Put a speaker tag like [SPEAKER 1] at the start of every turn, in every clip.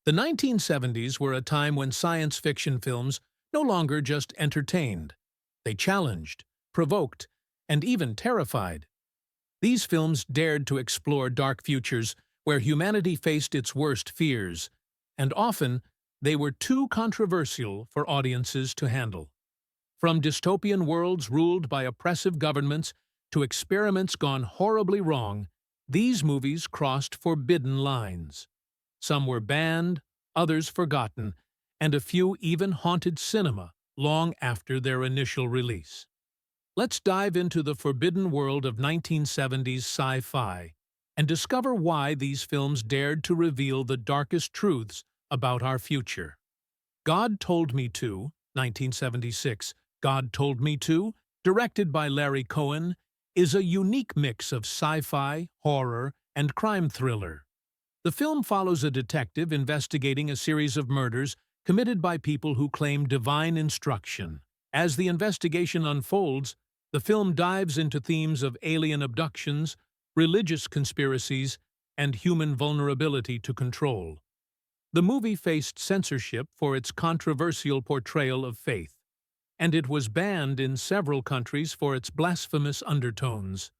[SPEAKER 1] The 1970s were a time when science fiction films no longer just entertained. They challenged, provoked, and even terrified. These films dared to explore dark futures where humanity faced its worst fears, and often they were too controversial for audiences to handle. From dystopian worlds ruled by oppressive governments to experiments gone horribly wrong, these movies crossed forbidden lines. Some were banned, others forgotten, and a few even haunted cinema long after their initial release. Let's dive into the forbidden world of 1970s sci-fi and discover why these films dared to reveal the darkest truths about our future. God Told Me To, 1976, God Told Me To, directed by Larry Cohen, is a unique mix of sci-fi, horror, and crime thriller. The film follows a detective investigating a series of murders committed by people who claim divine instruction. As the investigation unfolds, the film dives into themes of alien abductions, religious conspiracies, and human vulnerability to control. The movie faced censorship for its controversial portrayal of faith, and it was banned in several countries for its blasphemous undertones.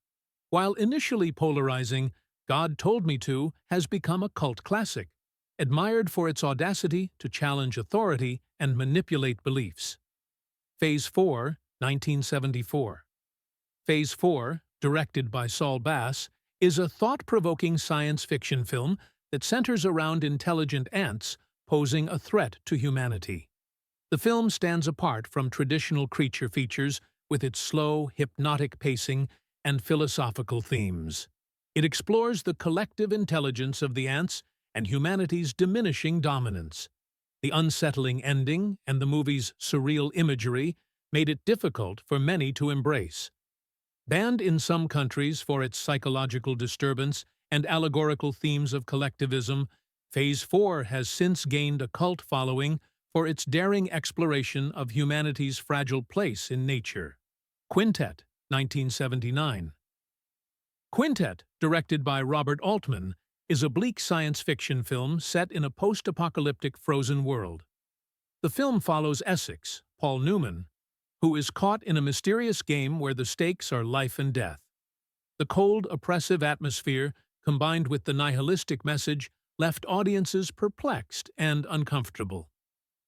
[SPEAKER 1] While initially polarizing, God Told Me To has become a cult classic, admired for its audacity to challenge authority and manipulate beliefs. Phase 4, 1974. Phase 4, directed by Saul Bass, is a thought-provoking science fiction film that centers around intelligent ants posing a threat to humanity. The film stands apart from traditional creature features with its slow, hypnotic pacing and philosophical themes. It explores the collective intelligence of the ants and humanity's diminishing dominance. The unsettling ending and the movie's surreal imagery made it difficult for many to embrace. Banned in some countries for its psychological disturbance and allegorical themes of collectivism, Phase 4 has since gained a cult following for its daring exploration of humanity's fragile place in nature. Quintet, 1979. Quintet, directed by Robert Altman, is a bleak science fiction film set in a post-apocalyptic frozen world. The film follows Essex, Paul Newman, who is caught in a mysterious game where the stakes are life and death. The cold, oppressive atmosphere, combined with the nihilistic message, left audiences perplexed and uncomfortable.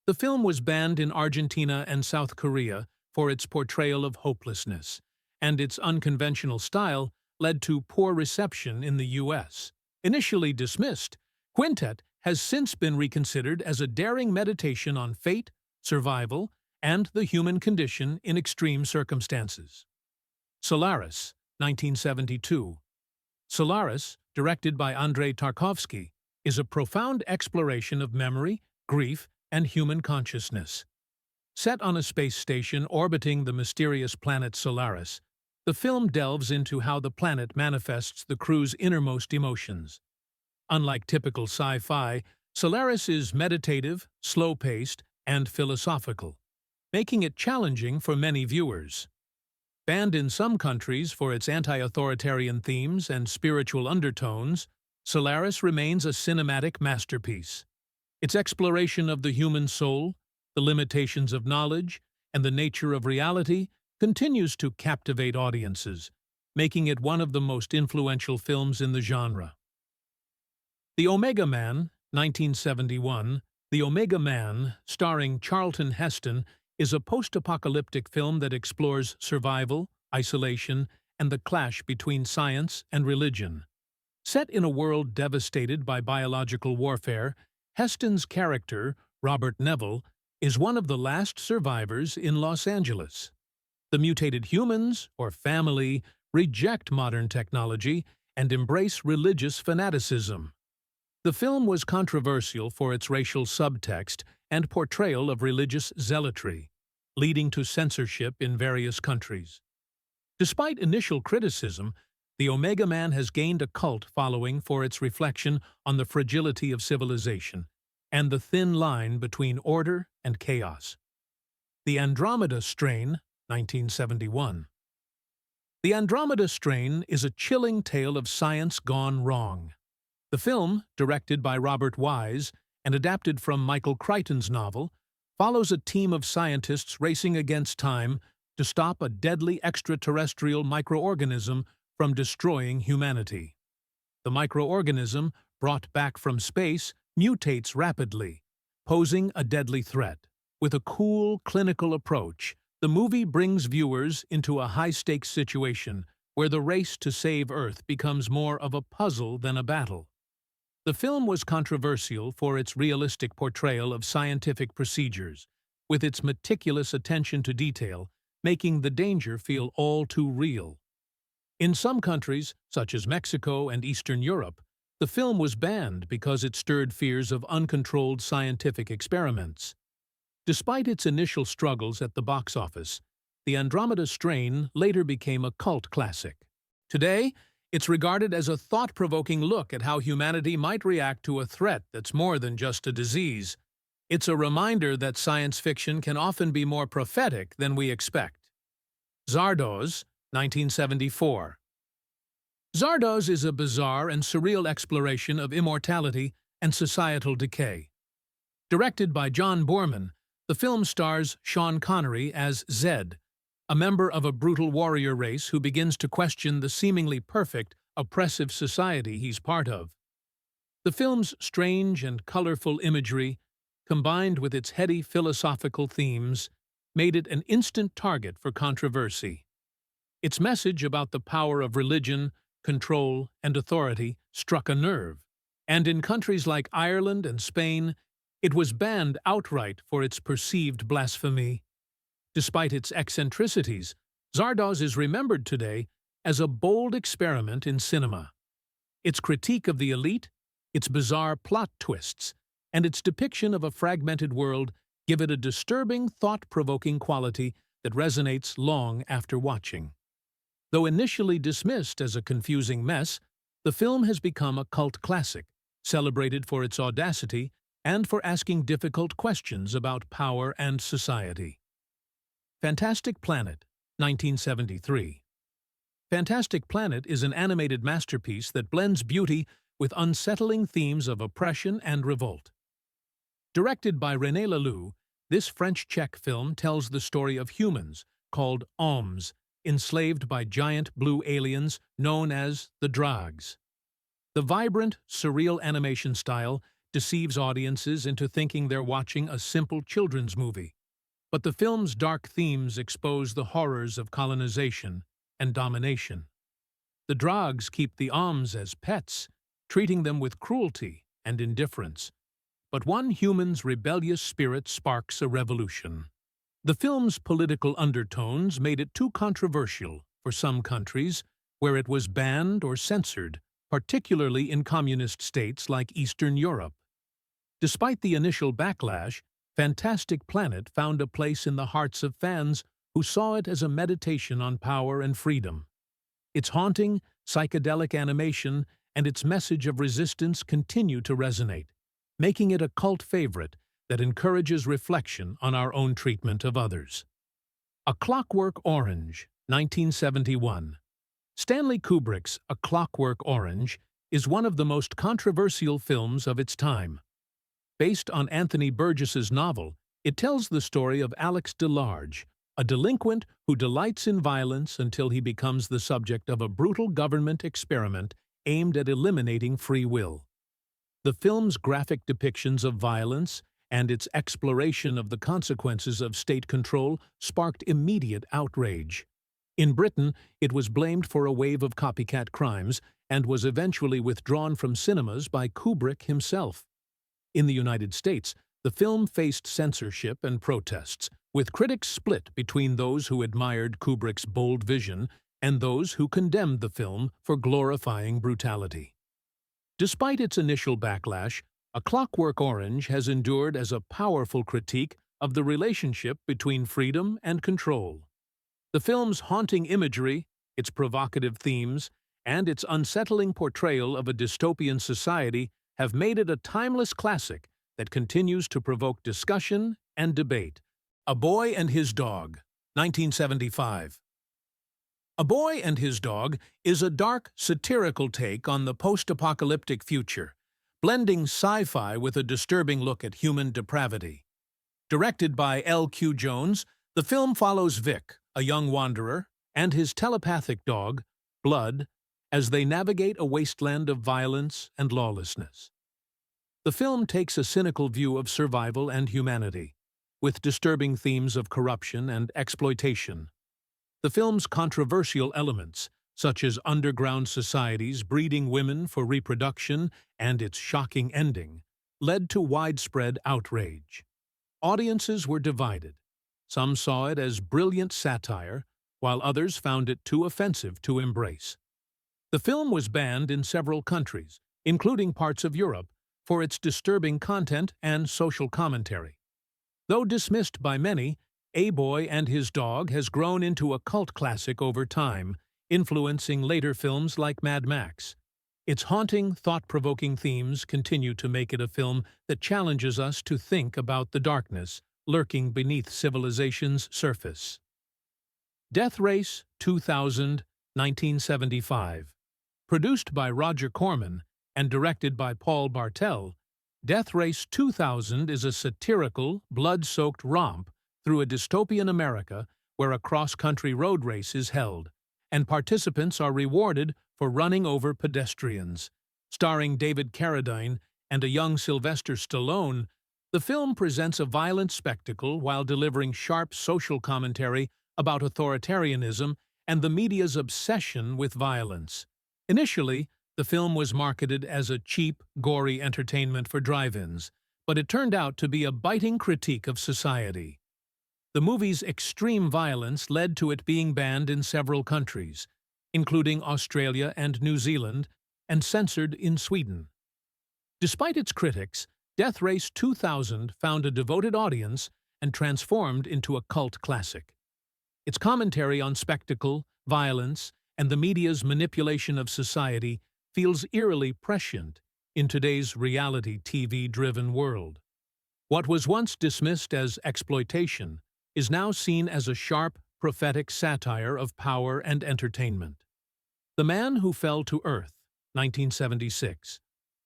[SPEAKER 1] The film was banned in Argentina and South Korea for its portrayal of hopelessness, and its unconventional style led to poor reception in the U.S. Initially dismissed, Quintet has since been reconsidered as a daring meditation on fate, survival, and the human condition in extreme circumstances. Solaris, 1972. Solaris, directed by Andrei Tarkovsky, is a profound exploration of memory, grief, and human consciousness. Set on a space station orbiting the mysterious planet Solaris, the film delves into how the planet manifests the crew's innermost emotions. Unlike typical sci-fi, Solaris is meditative, slow-paced, and philosophical, making it challenging for many viewers. Banned in some countries for its anti-authoritarian themes and spiritual undertones, Solaris remains a cinematic masterpiece. Its exploration of the human soul, the limitations of knowledge, and the nature of reality continues to captivate audiences, making it one of the most influential films in the genre. The Omega Man, 1971. The Omega Man, starring Charlton Heston, is a post-apocalyptic film that explores survival, isolation, and the clash between science and religion. Set in a world devastated by biological warfare, Heston's character, Robert Neville, is one of the last survivors in Los Angeles. The mutated humans, or family, reject modern technology and embrace religious fanaticism. The film was controversial for its racial subtext and portrayal of religious zealotry, leading to censorship in various countries. Despite initial criticism, The Omega Man has gained a cult following for its reflection on the fragility of civilization and the thin line between order and chaos. The Andromeda Strain, 1971. The Andromeda Strain is a chilling tale of science gone wrong. The film, directed by Robert Wise and adapted from Michael Crichton's novel, follows a team of scientists racing against time to stop a deadly extraterrestrial microorganism from destroying humanity. The microorganism, brought back from space, mutates rapidly, posing a deadly threat. With a cool, clinical approach, the movie brings viewers into a high-stakes situation where the race to save Earth becomes more of a puzzle than a battle. The film was controversial for its realistic portrayal of scientific procedures, with its meticulous attention to detail, making the danger feel all too real. In some countries, such as Mexico and Eastern Europe, the film was banned because it stirred fears of uncontrolled scientific experiments. Despite its initial struggles at the box office, The Andromeda Strain later became a cult classic. Today, it's regarded as a thought-provoking look at how humanity might react to a threat that's more than just a disease. It's a reminder that science fiction can often be more prophetic than we expect. Zardoz, 1974. Zardoz is a bizarre and surreal exploration of immortality and societal decay. Directed by John Boorman, the film stars Sean Connery as Zed, a member of a brutal warrior race who begins to question the seemingly perfect, oppressive society he's part of. The film's strange and colorful imagery, combined with its heady philosophical themes, made it an instant target for controversy. Its message about the power of religion, control, and authority struck a nerve, and in countries like Ireland and Spain, it was banned outright for its perceived blasphemy. Despite its eccentricities, Zardoz is remembered today as a bold experiment in cinema. Its critique of the elite, its bizarre plot twists, and its depiction of a fragmented world give it a disturbing, thought-provoking quality that resonates long after watching. Though initially dismissed as a confusing mess, the film has become a cult classic, celebrated for its audacity and for asking difficult questions about power and society. Fantastic Planet, 1973. Fantastic Planet is an animated masterpiece that blends beauty with unsettling themes of oppression and revolt. Directed by René Laloux, this French-Czech film tells the story of humans, called hommes, enslaved by giant blue aliens known as the Drags. The vibrant, surreal animation style deceives audiences into thinking they're watching a simple children's movie. But the film's dark themes expose the horrors of colonization and domination. The Drags keep the hommes as pets, treating them with cruelty and indifference. But one human's rebellious spirit sparks a revolution. The film's political undertones made it too controversial for some countries, where it was banned or censored, particularly in communist states like Eastern Europe. Despite the initial backlash, Fantastic Planet found a place in the hearts of fans who saw it as a meditation on power and freedom. Its haunting, psychedelic animation and its message of resistance continue to resonate, making it a cult favorite that encourages reflection on our own treatment of others. A Clockwork Orange, 1971. Stanley Kubrick's A Clockwork Orange is one of the most controversial films of its time. Based on Anthony Burgess's novel, it tells the story of Alex DeLarge, a delinquent who delights in violence until he becomes the subject of a brutal government experiment aimed at eliminating free will. The film's graphic depictions of violence and its exploration of the consequences of state control sparked immediate outrage. In Britain, it was blamed for a wave of copycat crimes and was eventually withdrawn from cinemas by Kubrick himself. In the United States, the film faced censorship and protests, with critics split between those who admired Kubrick's bold vision and those who condemned the film for glorifying brutality. Despite its initial backlash, A Clockwork Orange has endured as a powerful critique of the relationship between freedom and control. The film's haunting imagery, its provocative themes, and its unsettling portrayal of a dystopian society have made it a timeless classic that continues to provoke discussion and debate. A Boy and His Dog, 1975. A Boy and His Dog is a dark, satirical take on the post-apocalyptic future, blending sci-fi with a disturbing look at human depravity. Directed by L.Q. Jones, the film follows Vic, a young wanderer, and his telepathic dog, Blood, as they navigate a wasteland of violence and lawlessness. The film takes a cynical view of survival and humanity, with disturbing themes of corruption and exploitation. The film's controversial elements, such as underground societies breeding women for reproduction and its shocking ending, led to widespread outrage. Audiences were divided. Some saw it as brilliant satire, while others found it too offensive to embrace. The film was banned in several countries, including parts of Europe, for its disturbing content and social commentary. Though dismissed by many, A Boy and His Dog has grown into a cult classic over time, influencing later films like Mad Max. Its haunting, thought-provoking themes continue to make it a film that challenges us to think about the darkness lurking beneath civilization's surface. Death Race 2000, 1975. Produced by Roger Corman and directed by Paul Bartel, Death Race 2000 is a satirical, blood-soaked romp through a dystopian America where a cross-country road race is held, and participants are rewarded for running over pedestrians. Starring David Carradine and a young Sylvester Stallone, the film presents a violent spectacle while delivering sharp social commentary about authoritarianism and the media's obsession with violence. Initially, the film was marketed as a cheap, gory entertainment for drive-ins, but it turned out to be a biting critique of society. The movie's extreme violence led to it being banned in several countries, including Australia and New Zealand, and censored in Sweden. Despite its critics, Death Race 2000 found a devoted audience and transformed into a cult classic. Its commentary on spectacle, violence, and the media's manipulation of society feels eerily prescient in today's reality TV-driven world. What was once dismissed as exploitation is now seen as a sharp, prophetic satire of power and entertainment. The Man Who Fell to Earth, 1976.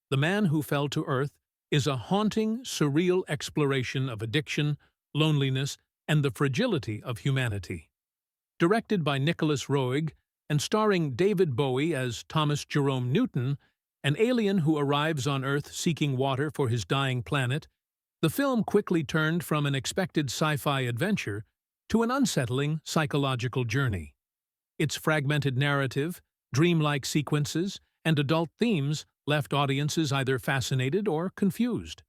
[SPEAKER 1] The Man Who Fell to Earth is a haunting, surreal exploration of addiction, loneliness, and the fragility of humanity. Directed by Nicholas Roeg and starring David Bowie as Thomas Jerome Newton, an alien who arrives on Earth seeking water for his dying planet, the film quickly turned from an expected sci-fi adventure to an unsettling psychological journey. Its fragmented narrative, dreamlike sequences, and adult themes left audiences either fascinated or confused.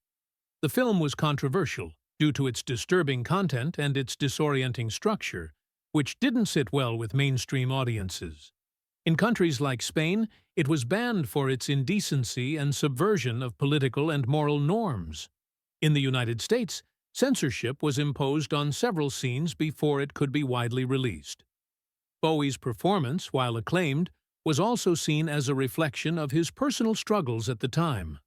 [SPEAKER 1] The film was controversial due to its disturbing content and its disorienting structure, which didn't sit well with mainstream audiences. In countries like Spain, it was banned for its indecency and subversion of political and moral norms. In the United States, censorship was imposed on several scenes before it could be widely released. Bowie's performance, while acclaimed, was also seen as a reflection of his personal struggles at the time.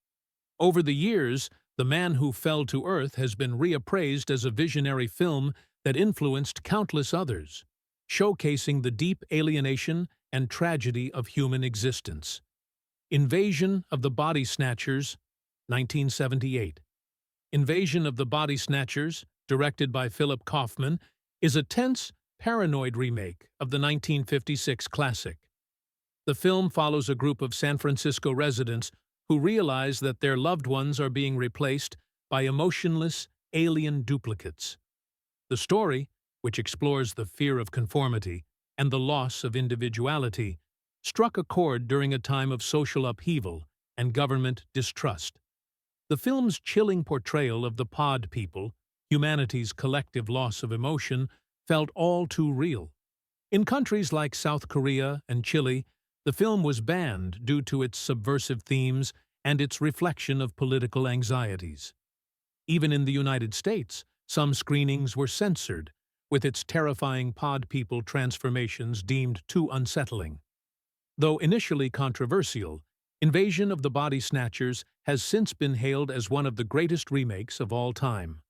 [SPEAKER 1] Over the years, The Man Who Fell to Earth has been reappraised as a visionary film that influenced countless others, showcasing the deep alienation and tragedy of human existence. Invasion of the Body Snatchers, 1978. Invasion of the Body Snatchers, directed by Philip Kaufman, is a tense, paranoid remake of the 1956 classic. The film follows a group of San Francisco residents who realize that their loved ones are being replaced by emotionless, alien duplicates. The story, which explores the fear of conformity and the loss of individuality, struck a chord during a time of social upheaval and government distrust. The film's chilling portrayal of the pod people, humanity's collective loss of emotion, felt all too real. In countries like South Korea and Chile, the film was banned due to its subversive themes and its reflection of political anxieties. Even in the United States, some screenings were censored, with its terrifying pod people transformations deemed too unsettling. Though initially controversial, Invasion of the Body Snatchers has since been hailed as one of the greatest remakes of all time.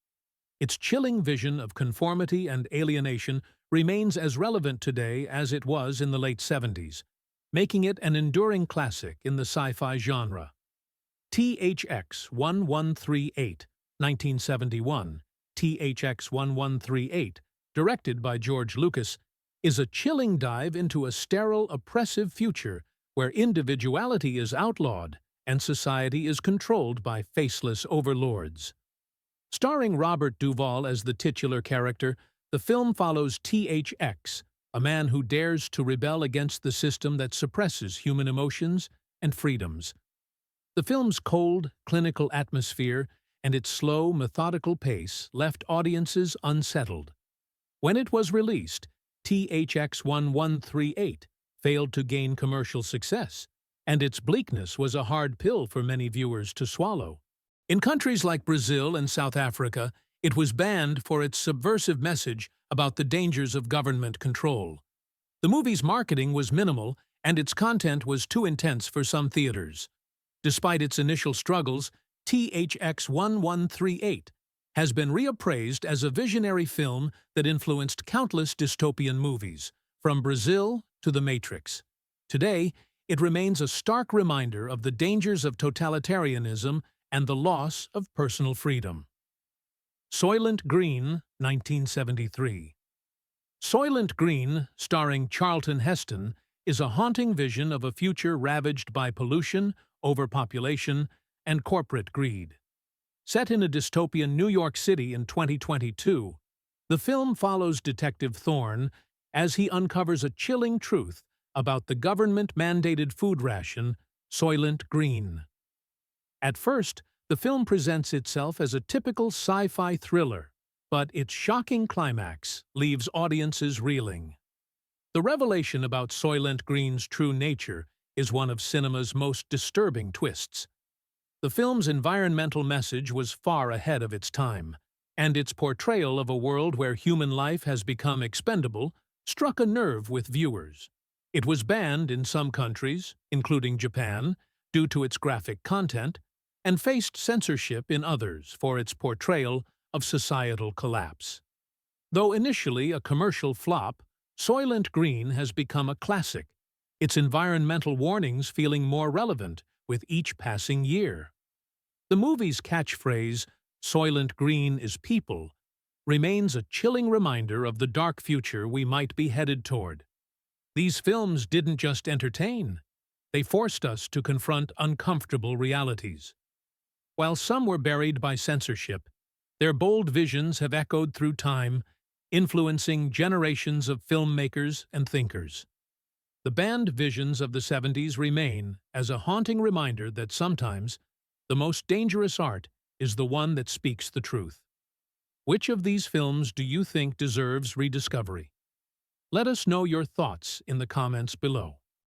[SPEAKER 1] Its chilling vision of conformity and alienation remains as relevant today as it was in the late 70s, making it an enduring classic in the sci-fi genre. THX 1138, 1971, THX 1138, directed by George Lucas, is a chilling dive into a sterile, oppressive future where individuality is outlawed and society is controlled by faceless overlords. Starring Robert Duvall as the titular character, the film follows THX, a man who dares to rebel against the system that suppresses human emotions and freedoms. The film's cold, clinical atmosphere and its slow, methodical pace left audiences unsettled. When it was released, THX 1138 failed to gain commercial success, and its bleakness was a hard pill for many viewers to swallow. In countries like Brazil and South Africa, it was banned for its subversive message about the dangers of government control. The movie's marketing was minimal, and its content was too intense for some theaters. Despite its initial struggles, THX 1138 has been reappraised as a visionary film that influenced countless dystopian movies, from Brazil to The Matrix. Today, it remains a stark reminder of the dangers of totalitarianism and the loss of personal freedom. Soylent Green, 1973. Soylent Green, starring Charlton Heston, is a haunting vision of a future ravaged by pollution, overpopulation, and corporate greed. Set in a dystopian New York City in 2022, the film follows Detective Thorne as he uncovers a chilling truth about the government-mandated food ration, Soylent Green. At first, the film presents itself as a typical sci-fi thriller, but its shocking climax leaves audiences reeling. The revelation about Soylent Green's true nature is one of cinema's most disturbing twists. The film's environmental message was far ahead of its time, and its portrayal of a world where human life has become expendable struck a nerve with viewers. It was banned in some countries, including Japan, due to its graphic content, and faced censorship in others for its portrayal of societal collapse. Though initially a commercial flop, Soylent Green has become a classic, its environmental warnings feeling more relevant with each passing year. The movie's catchphrase, "Soylent Green is people," remains a chilling reminder of the dark future we might be headed toward. These films didn't just entertain, they forced us to confront uncomfortable realities. While some were buried by censorship, their bold visions have echoed through time, influencing generations of filmmakers and thinkers. The banned visions of the 70s remain as a haunting reminder that sometimes the most dangerous art is the one that speaks the truth. Which of these films do you think deserves rediscovery? Let us know your thoughts in the comments below.